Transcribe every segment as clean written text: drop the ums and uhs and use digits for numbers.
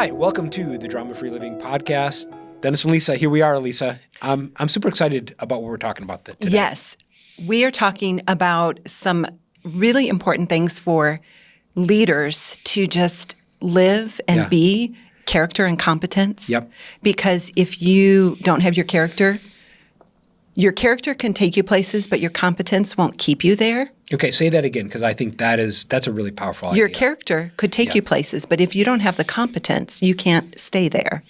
Hi, welcome to the Drama Free Living Podcast. Dennis and Lisa, here we are, Lisa. I'm super excited about what we're talking about today. Yes, we are talking about some really important things for leaders to just live and be, character and competence. Yep. Because if you don't have your character can take you places, but your competence won't keep you there. Okay, say that again, because I think that's a really powerful idea. Your character could take you places, but if you don't have the competence, you can't stay there.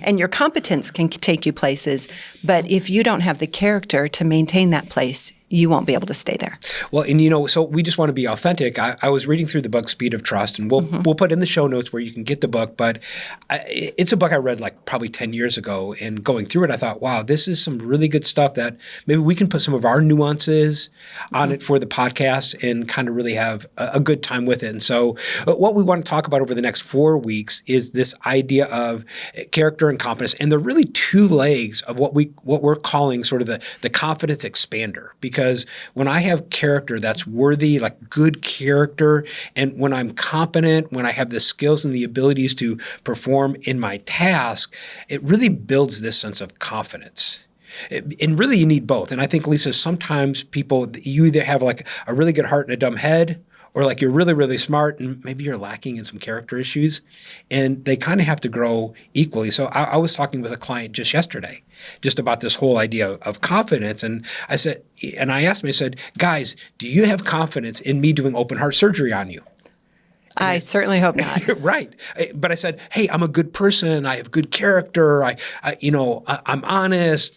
And your competence can take you places, but if you don't have the character to maintain that place, you won't be able to stay there. Well, and so we just want to be authentic. I was reading through the book Speed of Trust, and we'll put in the show notes where you can get the book, but it's a book I read like probably 10 years ago, and going through it, I thought, wow, this is some really good stuff that maybe we can put some of our nuances on it for the podcast and kind of really have a good time with it. And so what we want to talk about over the next 4 weeks is this idea of character and competence, and they're really two legs of what we're calling sort of the confidence expander. Because when I have character that's worthy, like good character, and when I'm competent, when I have the skills and the abilities to perform in my task, it really builds this sense of confidence. And really you need both. And I think, Lisa, sometimes you either have like a really good heart and a dumb head, or like you're really, really smart and maybe you're lacking in some character issues, and they kind of have to grow equally. So I was talking with a client just yesterday just about this whole idea of confidence. And I asked him, I said, guys, do you have confidence in me doing open heart surgery on you? I certainly hope not. Right. But I said, hey, I'm a good person. I have good character. I'm honest.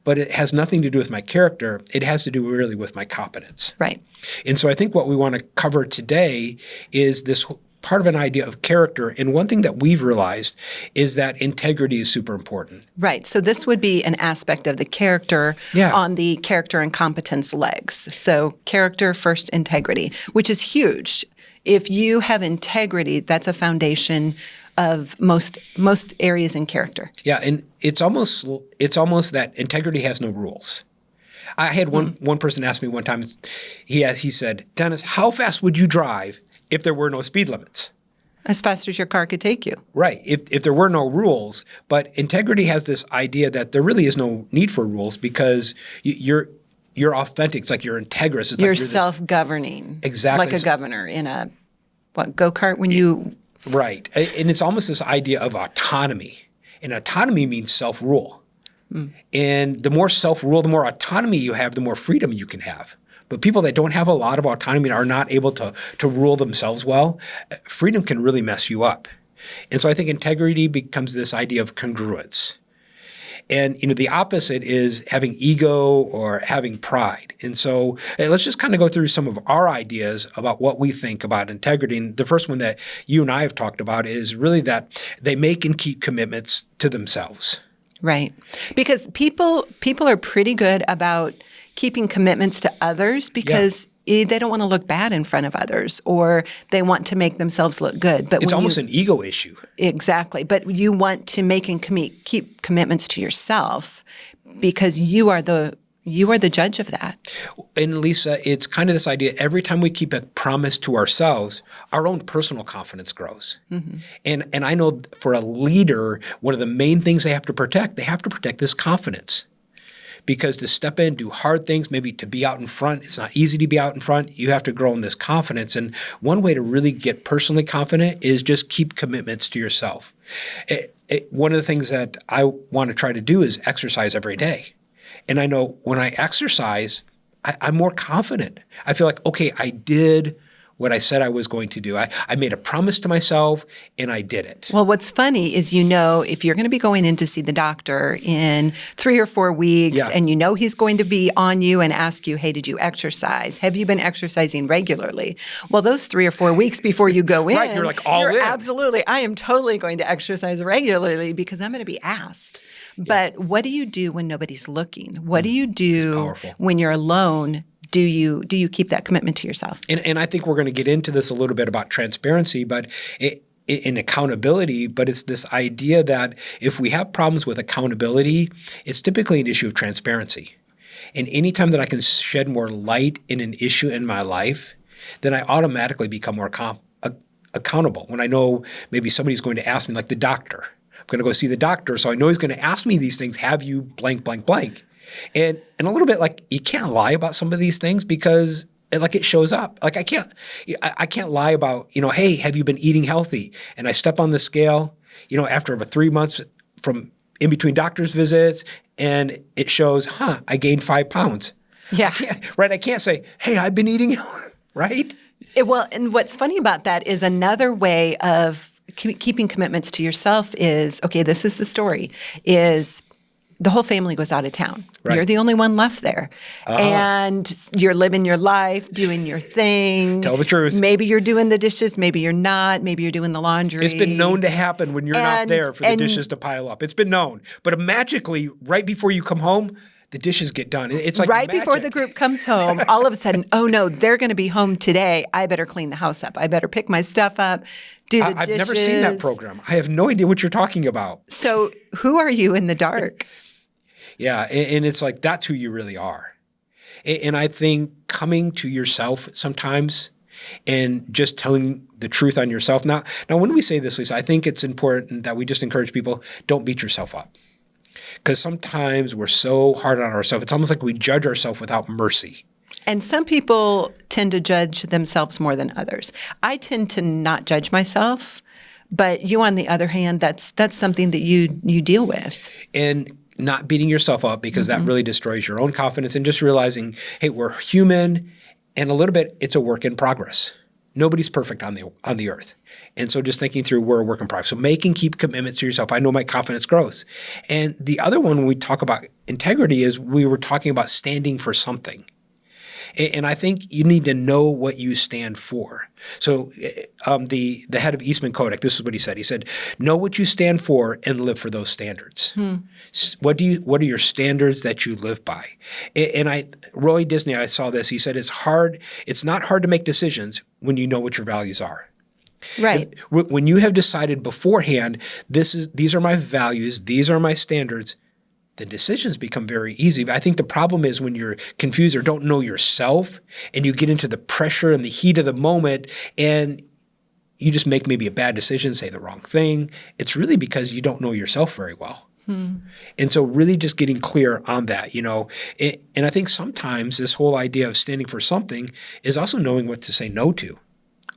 But it has nothing to do with my character. It has to do really with my competence. Right. And so I think what we want to cover today is this part of an idea of character. And one thing that we've realized is that integrity is super important. Right. So this would be an aspect of the character on the character and competence legs. So character first, integrity, which is huge. If you have integrity, that's a foundation of most areas in character. Yeah, and it's almost that integrity has no rules. I had one person ask me one time, he said, Dennis, how fast would you drive if there were no speed limits? As fast as your car could take you. Right, if there were no rules. But integrity has this idea that there really is no need for rules because you're authentic. It's like you're integrous. It's you're like self-governing. Exactly. Like a governor in a go-kart when you... Right. And it's almost this idea of autonomy. And autonomy means self-rule. And the more self-rule, the more autonomy you have, the more freedom you can have. But people that don't have a lot of autonomy and are not able to rule themselves well, freedom can really mess you up. And so I think integrity becomes this idea of congruence. And the opposite is having ego or having pride. And so let's just kind of go through some of our ideas about what we think about integrity. And the first one that you and I have talked about is really that they make and keep commitments to themselves. Right. Because people are pretty good about keeping commitments to others because they don't want to look bad in front of others, or they want to make themselves look good. But it's almost an ego issue. Exactly. But you want to make and keep commitments to yourself because you are the judge of that. And Lisa, it's kind of this idea, every time we keep a promise to ourselves, our own personal confidence grows. Mm-hmm. And I know for a leader, one of the main things they have to protect this confidence. Because to step in, do hard things, maybe to be out in front, it's not easy to be out in front. You have to grow in this confidence. And one way to really get personally confident is just keep commitments to yourself. One of the things that I want to try to do is exercise every day. And I know when I exercise, I'm more confident. I feel like, okay, I did what I said I was going to do. I made a promise to myself and I did it. Well, what's funny is if you're going to be going in to see the doctor in 3 or 4 weeks and he's going to be on you and ask you, hey, did you exercise? Have you been exercising regularly? Well, those 3 or 4 weeks before you go in, right, you're like all in. Absolutely. I am totally going to exercise regularly because I'm going to be asked. But what do you do when nobody's looking? What do you do when you're alone? Do you keep that commitment to yourself? And I think we're going to get into this a little bit about transparency, but in accountability. But it's this idea that if we have problems with accountability, it's typically an issue of transparency. And anytime that I can shed more light in an issue in my life, then I automatically become more accountable. When I know maybe somebody's going to ask me, like the doctor, I'm going to go see the doctor, so I know he's going to ask me these things. Have you blank, blank, blank? And a little bit like you can't lie about some of these things because it shows up. Like I can't lie about, hey, have you been eating healthy? And I step on the scale, after about 3 months from in between doctor's visits, and it shows, I gained 5 pounds. Yeah. I can't say, hey, I've been eating, right? Well, and what's funny about that is another way of keeping commitments to yourself is, okay, this is the story, is the whole family goes out of town. Right. You're the only one left there. And you're living your life, doing your thing. Tell the truth. Maybe you're doing the dishes. Maybe you're not. Maybe you're doing the laundry. It's been known to happen when you're not there for the dishes to pile up. It's been known. But magically, right before you come home, the dishes get done. It's like right magic. Before the group comes home, all of a sudden, oh no, they're going to be home today. I better clean the house up. I better pick my stuff up, do the dishes. I've never seen that program. I have no idea what you're talking about. So who are you in the dark? Yeah, and it's like that's who you really are. And I think coming to yourself sometimes and just telling the truth on yourself. Now when we say this, Lisa, I think it's important that we just encourage people, don't beat yourself up. Because sometimes we're so hard on ourselves. It's almost like we judge ourselves without mercy. And some people tend to judge themselves more than others. I tend to not judge myself, but you, on the other hand, that's something that you deal with. And not beating yourself up, because that really destroys your own confidence, and just realizing, hey, we're human, and a little bit, it's a work in progress. Nobody's perfect on the earth. And so just thinking through, we're a work in progress. So keep commitments to yourself. I know my confidence grows. And the other one, when we talk about integrity, is we were talking about standing for something. And I think you need to know what you stand for. So the head of Eastman Kodak, this is what he said. He said, know what you stand for and live for those standards. What are your standards that you live by? And Roy Disney, I saw this. He said, it's not hard to make decisions when you know what your values are. Right. When you have decided beforehand, these are my values, these are my standards, the decisions become very easy. But I think the problem is when you're confused or don't know yourself and you get into the pressure and the heat of the moment and you just make maybe a bad decision, say the wrong thing. It's really because you don't know yourself very well. And so really just getting clear on that, and I think sometimes this whole idea of standing for something is also knowing what to say no to.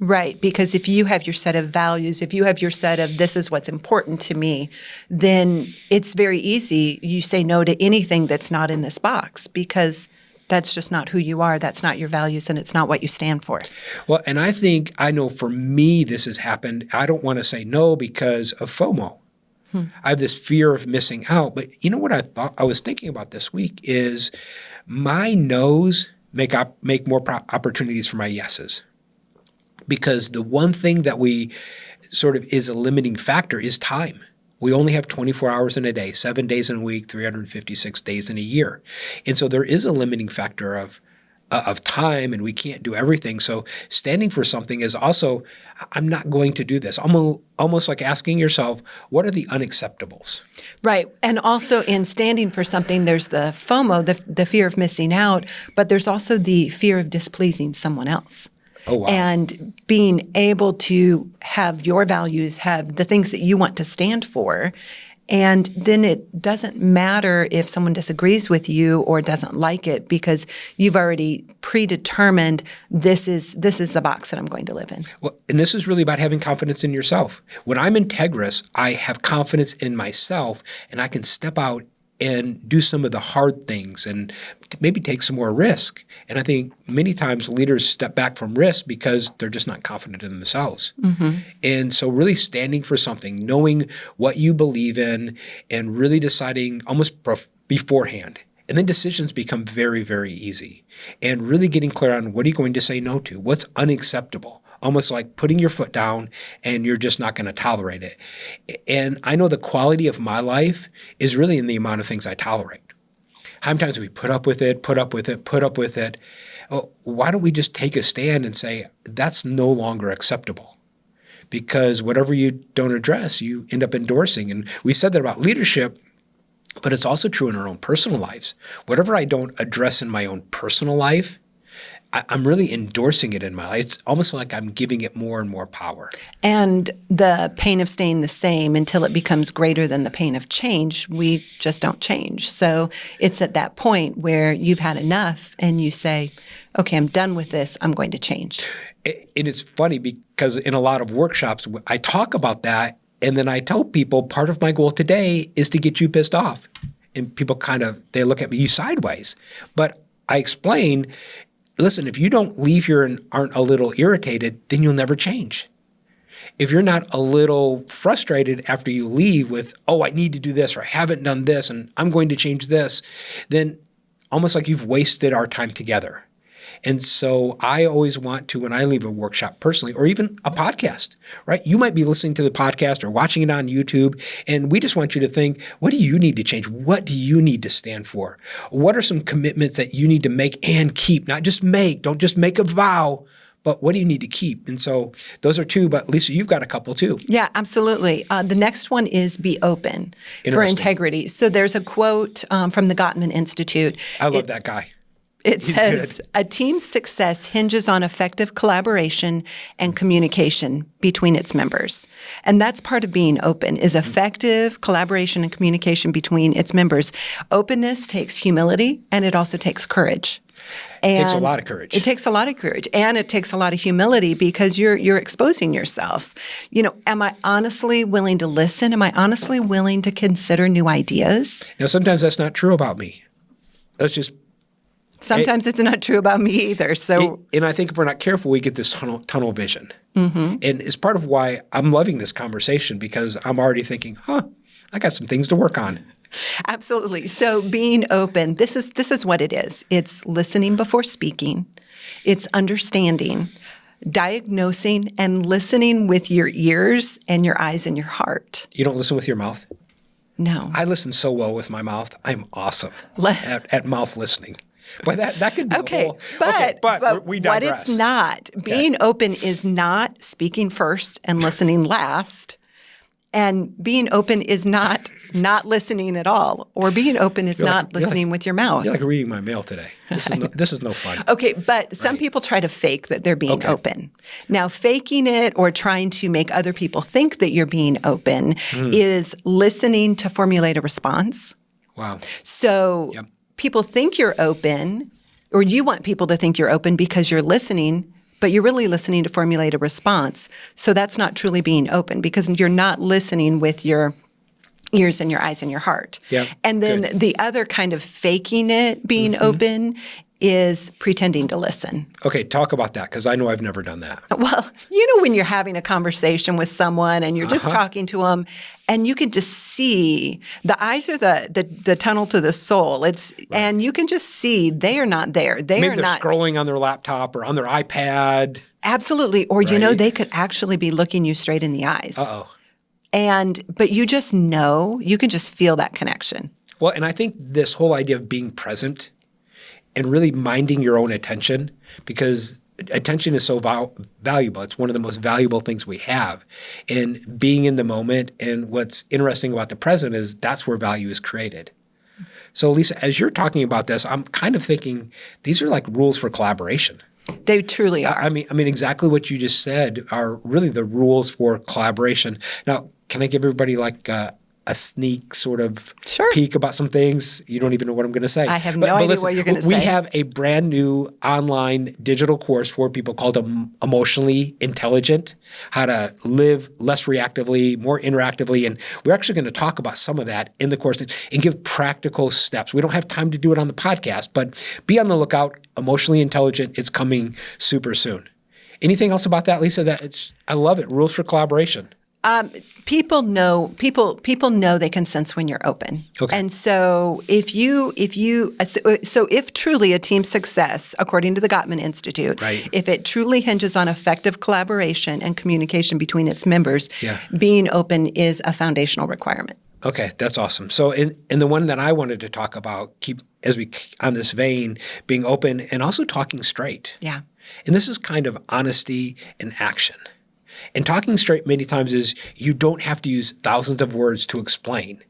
Right, because if you have your set of values, if you have your set of this is what's important to me, then it's very easy. You say no to anything that's not in this box because that's just not who you are. That's not your values, and it's not what you stand for. Well, and I know for me this has happened. I don't want to say no because of FOMO. I have this fear of missing out. But you know what I was thinking about this week is my no's make more opportunities for my yeses. Because the one thing that we sort of is a limiting factor is time. We only have 24 hours in a day, 7 days in a week, 356 days in a year. And so there is a limiting factor of time, and we can't do everything. So standing for something is also, I'm not going to do this. Almost like asking yourself, what are the unacceptables? Right. And also in standing for something, there's the FOMO, the fear of missing out, but there's also the fear of displeasing someone else. Oh, wow. And being able to have your values, have the things that you want to stand for, and then it doesn't matter if someone disagrees with you or doesn't like it because you've already predetermined this is the box that I'm going to live in. Well, and this is really about having confidence in yourself. When I'm integrous, I have confidence in myself, and I can step out and do some of the hard things and maybe take some more risk. And I think many times leaders step back from risk because they're just not confident in themselves. And so really standing for something, knowing what you believe in, and really deciding almost beforehand. And then decisions become very, very easy. And really getting clear on what are you going to say no to? What's unacceptable? Almost like putting your foot down and you're just not going to tolerate it. And I know the quality of my life is really in the amount of things I tolerate. How many times do we put up with it? Oh, why don't we just take a stand and say, that's no longer acceptable? Because whatever you don't address, you end up endorsing. And we said that about leadership, but it's also true in our own personal lives. Whatever I don't address in my own personal life, I'm really endorsing it in my life. It's almost like I'm giving it more and more power. And the pain of staying the same until it becomes greater than the pain of change, we just don't change. So it's at that point where you've had enough and you say, okay, I'm done with this. I'm going to change. And it's funny because in a lot of workshops, I talk about that. And then I tell people part of my goal today is to get you pissed off. And people they look at me sideways. But I explain, listen, if you don't leave here and aren't a little irritated, then you'll never change. If you're not a little frustrated after you leave with, oh, I need to do this, or I haven't done this, and I'm going to change this, then almost like you've wasted our time together. And so I always want to, when I leave a workshop personally, or even a podcast, right? You might be listening to the podcast or watching it on YouTube, and we just want you to think, what do you need to change? What do you need to stand for? What are some commitments that you need to make and keep? Not just make, don't just make a vow, but what do you need to keep? And so those are two, but Lisa, you've got a couple too. Yeah, absolutely. The next one is be open for integrity. So there's a quote from the Gottman Institute. I love that guy. It says, a team's success hinges on effective collaboration and communication between its members. And that's part of being open, is effective collaboration and communication between its members. Openness takes humility, and it also takes courage. It takes a lot of courage. It takes a lot of courage, and it takes a lot of humility because you're exposing yourself. Am I honestly willing to listen? Am I honestly willing to consider new ideas? Now, sometimes that's not true about me. Sometimes it's not true about me either. And I think if we're not careful, we get this tunnel vision. Mm-hmm. And it's part of why I'm loving this conversation, because I'm already thinking, I got some things to work on. Absolutely. So being open, this is what it is. It's listening before speaking. It's understanding, diagnosing, and listening with your ears and your eyes and your heart. You don't listen with your mouth? No. I listen so well with my mouth. I'm awesome at mouth listening. But that could be but we digress. What it's not, being open is not speaking first and listening last. And being open is not listening at all. Or being open is not listening with your mouth. You're like reading my mail today. This is no fun. Okay, but some people try to fake that they're being open. Now, faking it or trying to make other people think that you're being open is listening to formulate a response. Wow. So people think you're open, or you want people to think you're open because you're listening, but you're really listening to formulate a response. So that's not truly being open, because you're not listening with your ears and your eyes and your heart. Yeah, and then the other kind of faking it, being open, is pretending to listen. Okay, talk about that, because I know I've never done that. Well, when you're having a conversation with someone and you're just talking to them, and you can just see the eyes are the tunnel to the soul. And you can just see they are not there. Maybe they're scrolling on their laptop or on their iPad. Absolutely. Or they could actually be looking you straight in the eyes. Uh-oh. But you just know, you can just feel that connection. Well, and I think this whole idea of being present and really minding your own attention, because attention is so valuable. It's one of the most valuable things we have. And being in the moment, and what's interesting about the present is that's where value is created. So Lisa, as you're talking about this, I'm kind of thinking these are like rules for collaboration. They truly are. I mean, exactly what you just said are really the rules for collaboration. Now, can I give everybody like a sneak sort of peek about some things? You don't even know what I'm going to say. I have no idea what you're going to say. We have a brand new online digital course for people called Emotionally Intelligent, how to live less reactively, more interactively. And we're actually going to talk about some of that in the course and give practical steps. We don't have time to do it on the podcast, but be on the lookout. Emotionally Intelligent. It's coming super soon. Anything else about that, Lisa? I love it. Rules for collaboration. People know they can sense when you're open. Okay. And so if truly a team's success, according to the Gottman Institute, if it truly hinges on effective collaboration and communication between its members, being open is a foundational requirement. Okay, that's awesome. So in the one that I wanted to talk about, keep on this vein, being open and also talking straight. Yeah. And this is kind of honesty and action. And talking straight many times is you don't have to use thousands of words to explain.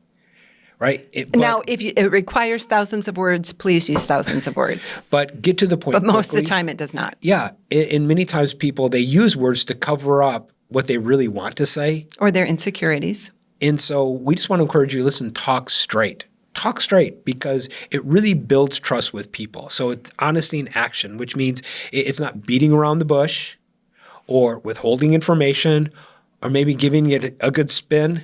right? Now, if it requires thousands of words, please use thousands of words. But get to the point. But most quickly. of the time it does not. Yeah. And many times people, they use words to cover up what they really want to say. Or their insecurities. And so we just want to encourage you, listen, talk straight. Talk straight, because it really builds trust with people. So it's honesty in action, which means it's not beating around the bush or withholding information or maybe giving it a good spin,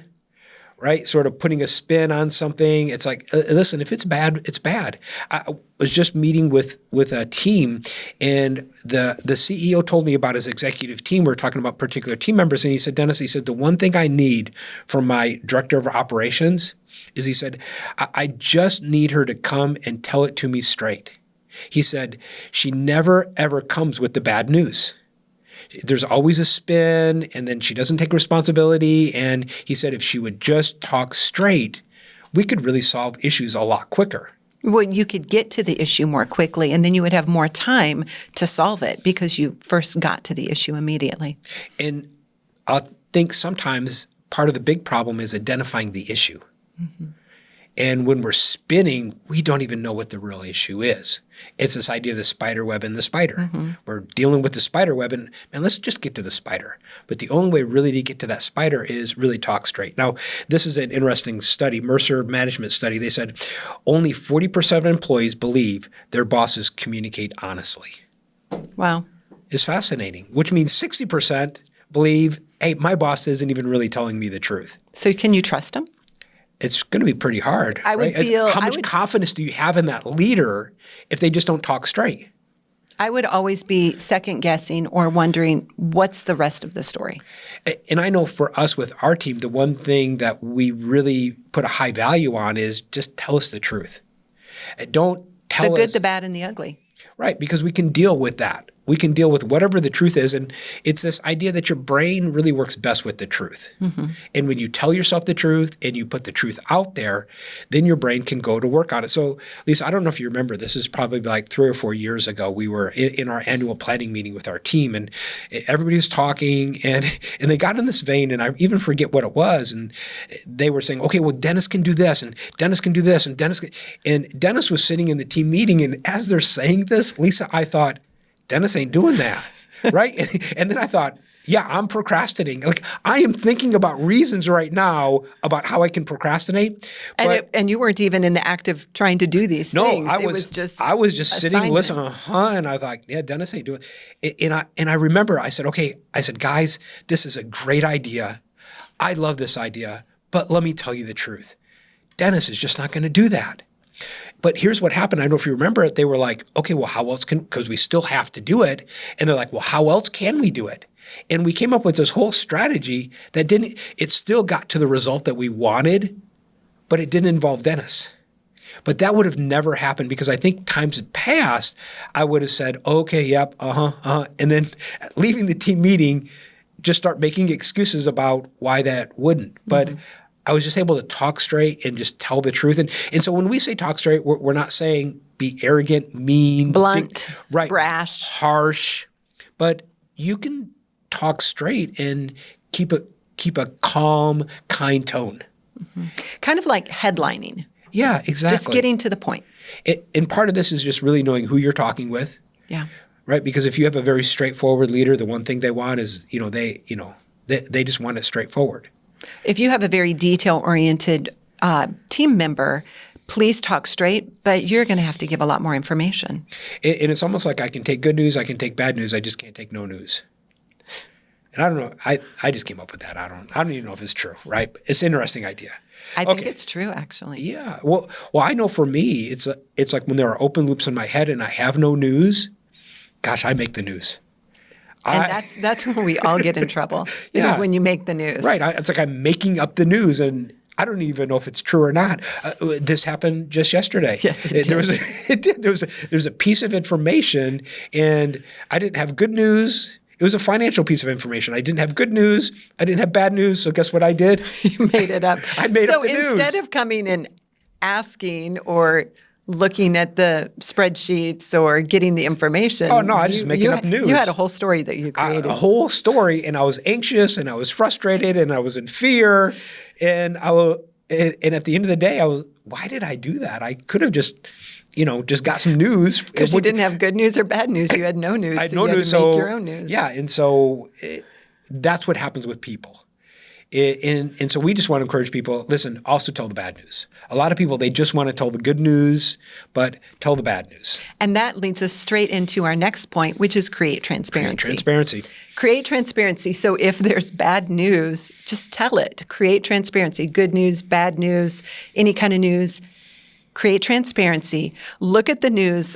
right? Sort of putting a spin on something. It's like, listen, if it's bad, it's bad. I was just meeting with a team, and the CEO told me about his executive team. We were talking about particular team members, and he said, Dennis, he said, the one thing I need from my director of operations is, he said, I just need her to come and tell it to me straight. He said, she never, ever comes with the bad news. There's always a spin, and then she doesn't take responsibility. And he said if she would just talk straight, we could really solve issues a lot quicker. Well, you could get to the issue more quickly, and then you would have more time to solve it because you first got to the issue immediately. And I think sometimes part of the big problem is identifying the issue. Mm-hmm. And when we're spinning, we don't even know what the real issue is. It's this idea of the spider web and the spider. Mm-hmm. We're dealing with the spider web, and man, let's just get to the spider. But the only way really to get to that spider is really talk straight. Now, this is an interesting study, Mercer management study. They said only 40% of employees believe their bosses communicate honestly. Wow. It's fascinating, which means 60% believe, hey, my boss isn't even really telling me the truth. So can you trust them? It's going to be pretty hard. I would feel. How much confidence do you have in that leader if they just don't talk straight? I would always be second guessing or wondering what's the rest of the story. And I know for us with our team, the one thing that we really put a high value on is just tell us the truth. Don't tell us the good, the bad, and the ugly. Right, because we can deal with that. We can deal with whatever the truth is. And it's this idea that your brain really works best with the truth. Mm-hmm. And when you tell yourself the truth and you put the truth out there, then your brain can go to work on it. So, Lisa, I don't know if you remember, this is probably like 3 or 4 years ago. We were in our annual planning meeting with our team, and everybody was talking, and they got in this vein, and I even forget what it was. And they were saying, okay, well, Dennis can do this, and Dennis can do this, and Dennis was sitting in the team meeting, and as they're saying this, Lisa, I thought, Dennis ain't doing that, right? And then I thought, yeah, I'm procrastinating. Like, I am thinking about reasons right now about how I can procrastinate. And you weren't even in the act of trying to do these things. I was just sitting, listening, and I thought, yeah, Dennis ain't doing it. And I remember I said, guys, this is a great idea. I love this idea, but let me tell you the truth. Dennis is just not going to do that. But here's what happened. I don't know if you remember it. They were like, okay, well, how else because we still have to do it. And they're like, well, how else can we do it? And we came up with this whole strategy that it still got to the result that we wanted, but it didn't involve Dennis. But that would have never happened because I think times had passed. I would have said, okay, yep, and then leaving the team meeting, just start making excuses about why that wouldn't. But mm-hmm. I was just able to talk straight and just tell the truth. And so when we say talk straight, we're not saying be arrogant, mean, blunt, brash, harsh, but you can talk straight and keep a calm, kind tone. Mm-hmm. Kind of like headlining. Yeah, exactly. Just getting to the point. And part of this is just really knowing who you're talking with. Yeah. Right? Because if you have a very straightforward leader, the one thing they want is, they just want it straightforward. If you have a very detail-oriented team member, please talk straight, but you're going to have to give a lot more information. And it's almost like I can take good news, I can take bad news, I just can't take no news. And I don't know, I just came up with that. I don't even know if it's true, right? It's an interesting idea. I think it's true, actually. Yeah. Well, I know for me, it's like when there are open loops in my head and I have no news, gosh, I make the news. And that's when we all get in trouble. Is when you make the news. Right. It's like I'm making up the news, and I don't even know if it's true or not. This happened just yesterday. Yes, it did. There was a piece of information, and I didn't have good news. It was a financial piece of information. I didn't have good news. I didn't have bad news. So guess what I did? You made it up. I made up the news. So instead of coming and asking or looking at the spreadsheets or getting the information. Oh, no, I just making up news. You had a whole story that you created. A whole story, and I was anxious, and I was frustrated, and I was in fear, and And at the end of the day, why did I do that? I could have just got some news. Because you didn't have good news or bad news. You had no news. I had so no you had news. to make So your own news. yeah, and so that's what happens with people. And so we just want to encourage people, listen, also tell the bad news. A lot of people, they just want to tell the good news, but tell the bad news. And that leads us straight into our next point, which is create transparency. Create transparency. So if there's bad news, just tell it. Create transparency. Good news, bad news, any kind of news. Create transparency. Look at the news.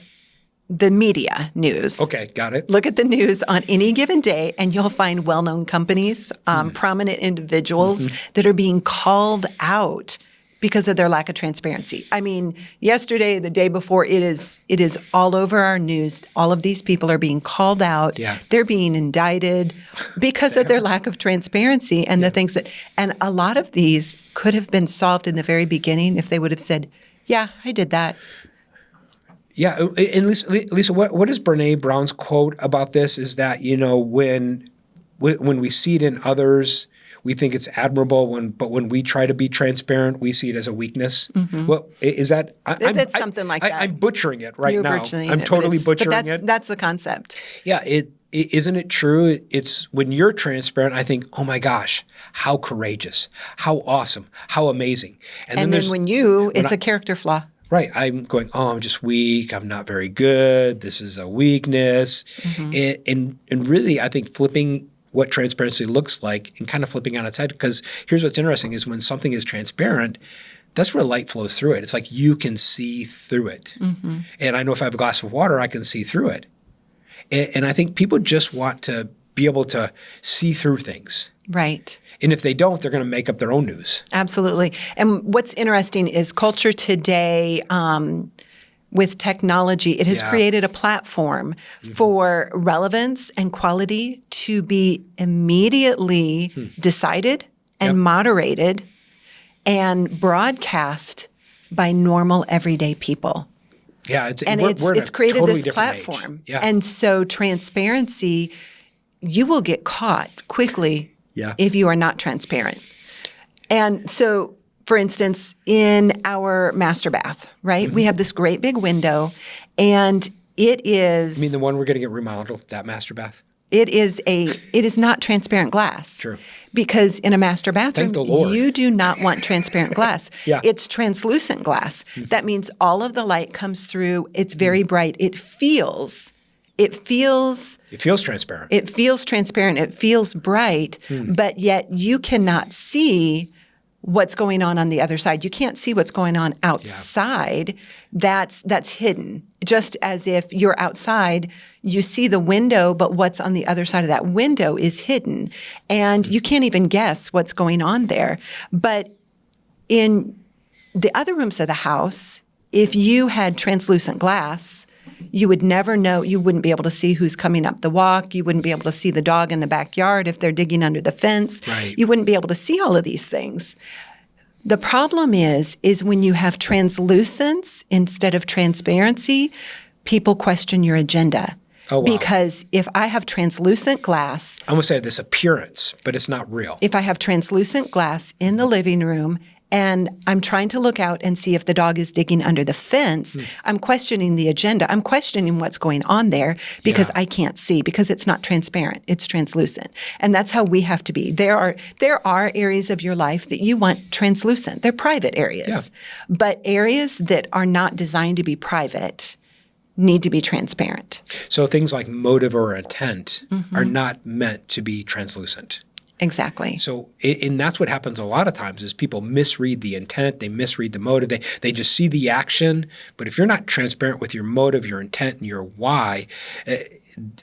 The media news. Okay, got it. Look at the news on any given day, and you'll find well-known companies, prominent individuals that are being called out because of their lack of transparency. I mean, yesterday, the day before, it is all over our news. All of these people are being called out. Yeah. They're being indicted because of their lack of transparency and the things that – and a lot of these could have been solved in the very beginning if they would have said, yeah, I did that. Yeah, and Lisa, what is Brene Brown's quote about this? Is that when we see it in others, we think it's admirable. But when we try to be transparent, we see it as a weakness. Mm-hmm. Well, is that? That's something like that. I'm butchering it right You're now. I'm totally butchering it. That's the concept. Yeah, isn't it true? It's when you're transparent, I think, oh my gosh, how courageous, how awesome, how amazing. And then when it's a character flaw. Right. I'm going, I'm just weak. I'm not very good. This is a weakness. Mm-hmm. And really, I think flipping what transparency looks like and kind of flipping on its head, because here's what's interesting is when something is transparent, that's where light flows through it. It's like you can see through it. Mm-hmm. And I know if I have a glass of water, I can see through it. And I think people just want to be able to see through things. Right. And if they don't, they're going to make up their own news. Absolutely. And what's interesting is culture today, with technology, it has created a platform for relevance and quality to be immediately decided and moderated and broadcast by normal, everyday people. Yeah, it's created totally this platform. Yeah. And so transparency, you will get caught quickly if you are not transparent. And so, for instance, in our master bath, right, we have this great big window, and it is— You mean the one we're going to get remodeled, that master bath? It is not transparent glass. True. Because in a master bathroom, Thank the Lord. You do not want transparent glass. It's translucent glass. That means all of the light comes through. It's very bright. It feels transparent. It feels transparent. It feels bright, but yet you cannot see what's going on the other side. You can't see what's going on outside. That's hidden. Just as if you're outside, you see the window, but what's on the other side of that window is hidden. And you can't even guess what's going on there. But in the other rooms of the house, if you had translucent glass, you would never know. You wouldn't be able to see who's coming up the walk. You wouldn't be able to see the dog in the backyard if they're digging under the fence. Right. You wouldn't be able to see all of these things. The problem is when you have translucence instead of transparency, people question your agenda. Oh, wow. Because if I have translucent glass— I'm going to say this appearance, but it's not real. If I have translucent glass in the living room and I'm trying to look out and see if the dog is digging under the fence, I'm questioning the agenda. I'm questioning what's going on there because I can't see, because it's not transparent. It's translucent. And that's how we have to be. There are areas of your life that you want translucent. They're private areas. Yeah. But areas that are not designed to be private need to be transparent. So things like motive or intent are not meant to be translucent. Exactly. So, and that's what happens a lot of times is people misread the intent, they misread the motive, they just see the action. But if you're not transparent with your motive, your intent, and your why,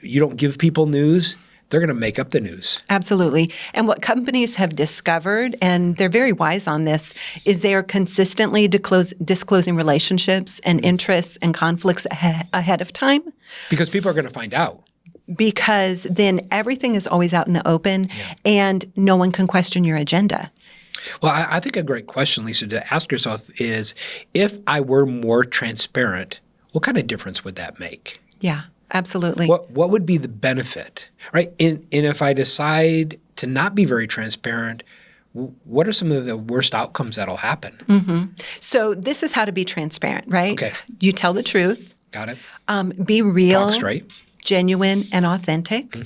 you don't give people news, they're going to make up the news. Absolutely. And what companies have discovered, and they're very wise on this, is they are consistently disclosing relationships and interests and conflicts ahead of time. Because people are going to find out. Because then everything is always out in the open and no one can question your agenda. Well, I think a great question, Lisa, to ask yourself is, if I were more transparent, what kind of difference would that make? Yeah, absolutely. What would be the benefit, right? And if I decide to not be very transparent, what are some of the worst outcomes that'll happen? So this is how to be transparent, right? Okay. You tell the truth. Got it. Be real, Talk straight. genuine, and authentic,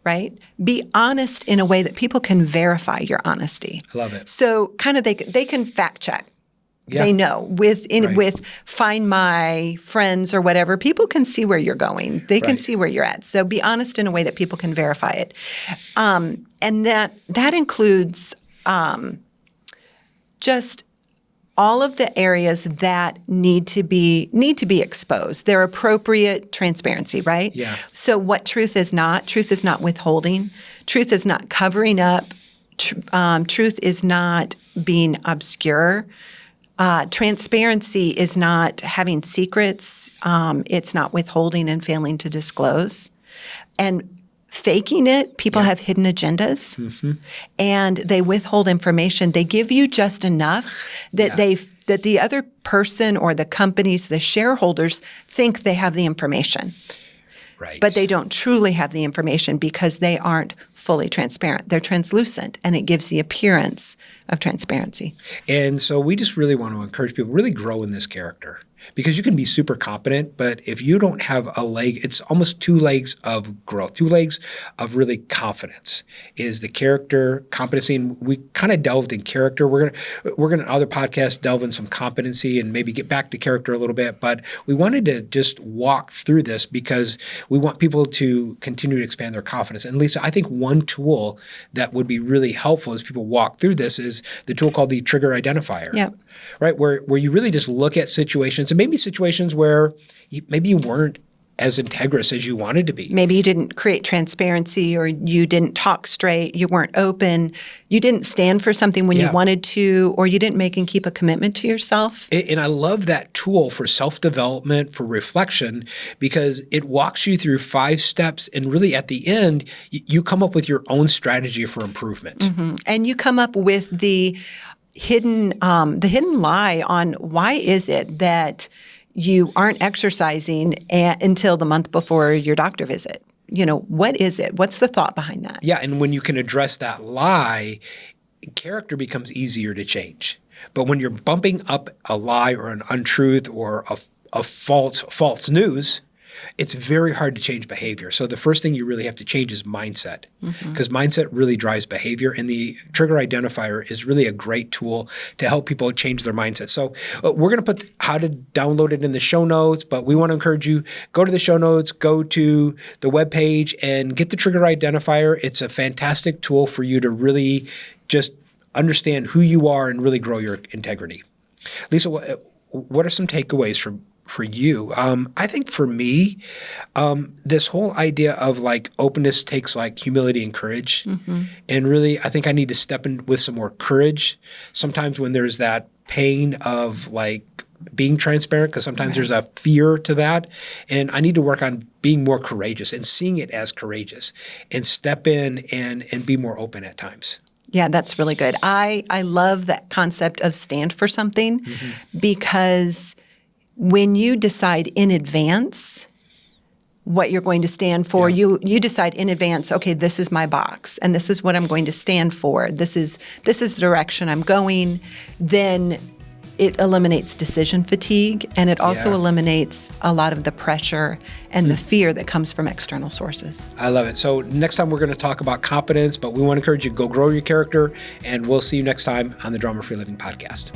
right? Be honest in a way that people can verify your honesty. I love it. So kind of they can fact check. Yeah. They know with Find My Friends or whatever, people can see where you're going. They can see where you're at. So be honest in a way that people can verify it, and that includes just all of the areas that need to be exposed. They're appropriate transparency, right? Yeah. So what truth is not withholding. Truth is not covering up. Truth is not being obscure. Transparency is not having secrets. It's not withholding and failing to disclose. And faking it, people have hidden agendas, and they withhold information. They give you just enough that that the other person or the companies, the shareholders, think they have the information. Right. But they don't truly have the information because they aren't fully transparent. They're translucent, and it gives the appearance of transparency. And so we just really want to encourage people really grow in this character, because you can be super competent, but if you don't have a leg, it's almost 2 legs of growth, 2 legs of really confidence is the character, competency. And we kind of delved in character. We're gonna other podcasts delve in some competency and maybe get back to character a little bit. But we wanted to just walk through this because we want people to continue to expand their confidence. And Lisa, I think one tool that would be really helpful as people walk through this is the tool called the trigger identifier. Yep. Right, where you really just look at situations, and maybe situations where maybe you weren't as integrous as you wanted to be. Maybe you didn't create transparency, or you didn't talk straight, you weren't open, you didn't stand for something when you wanted to, or you didn't make and keep a commitment to yourself. And I love that tool for self-development, for reflection, because it walks you through 5 steps, and really at the end, you come up with your own strategy for improvement. And you come up with the hidden lie on why is it that you aren't exercising until the month before your doctor visit. What is it? What's the thought behind that? Yeah, and when you can address that lie, character becomes easier to change. But when you're bumping up a lie or an untruth or a false news, it's very hard to change behavior. So the first thing you really have to change is mindset, because mindset really drives behavior. And the trigger identifier is really a great tool to help people change their mindset. So we're going to put how to download it in the show notes, but we want to encourage you, go to the show notes, go to the webpage and get the trigger identifier. It's a fantastic tool for you to really just understand who you are and really grow your integrity. Lisa, what are some takeaways for you? I think for me, this whole idea of openness takes humility and courage. And really, I think I need to step in with some more courage. Sometimes when there's that pain of being transparent, because sometimes there's a fear to that. And I need to work on being more courageous and seeing it as courageous and step in and be more open at times. Yeah, that's really good. I love that concept of stand for something, because when you decide in advance what you're going to stand for, you decide in advance, okay, this is my box and this is what I'm going to stand for. This is the direction I'm going. Then it eliminates decision fatigue, and it also eliminates a lot of the pressure and the fear that comes from external sources. I love it. So next time we're going to talk about competence, but we want to encourage you to go grow your character, and we'll see you next time on the Drama Free Living Podcast.